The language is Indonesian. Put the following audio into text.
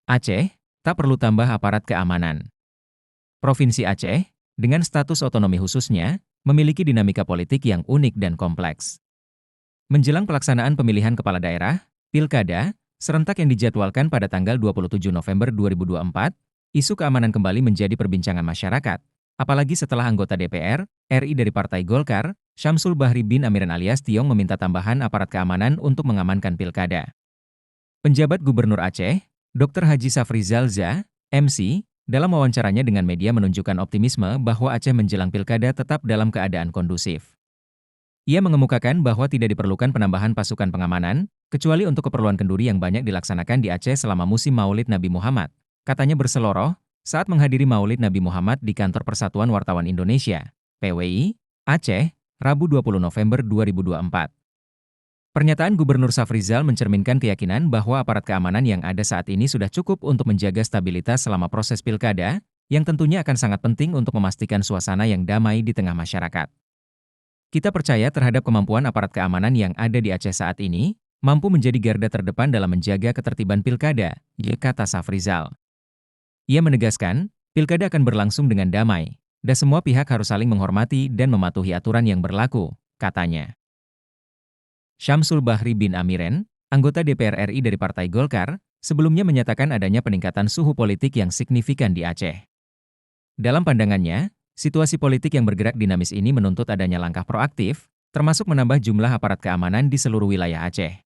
Aceh, tak perlu tambah aparat keamanan. Provinsi Aceh, dengan status otonomi khususnya, memiliki dinamika politik yang unik dan kompleks. Menjelang pelaksanaan pemilihan kepala daerah, Pilkada, serentak yang dijadwalkan pada tanggal 27 November 2024, isu keamanan kembali menjadi perbincangan masyarakat. Apalagi setelah anggota DPR, RI dari Partai Golkar, Syamsul Bahri bin Amiran alias Tiong meminta tambahan aparat keamanan untuk mengamankan Pilkada. Penjabat Gubernur Aceh, Dr. Haji Safrizal Zah, MC, dalam wawancaranya dengan media menunjukkan optimisme bahwa Aceh menjelang Pilkada tetap dalam keadaan kondusif. Ia mengemukakan bahwa tidak diperlukan penambahan pasukan pengamanan, kecuali untuk keperluan kenduri yang banyak dilaksanakan di Aceh selama musim Maulid Nabi Muhammad. Katanya berseloroh saat menghadiri Maulid Nabi Muhammad di Kantor Persatuan Wartawan Indonesia, PWI, Aceh, Rabu 20 November 2024. Pernyataan Gubernur Safrizal mencerminkan keyakinan bahwa aparat keamanan yang ada saat ini sudah cukup untuk menjaga stabilitas selama proses pilkada, yang tentunya akan sangat penting untuk memastikan suasana yang damai di tengah masyarakat. Kita percaya terhadap kemampuan aparat keamanan yang ada di Aceh saat ini, mampu menjadi garda terdepan dalam menjaga ketertiban pilkada, kata Safrizal. Ia menegaskan, pilkada akan berlangsung dengan damai, dan semua pihak harus saling menghormati dan mematuhi aturan yang berlaku, katanya. Syamsul Bahri bin Amiren, anggota DPR RI dari Partai Golkar, sebelumnya menyatakan adanya peningkatan suhu politik yang signifikan di Aceh. Dalam pandangannya, situasi politik yang bergerak dinamis ini menuntut adanya langkah proaktif, termasuk menambah jumlah aparat keamanan di seluruh wilayah Aceh.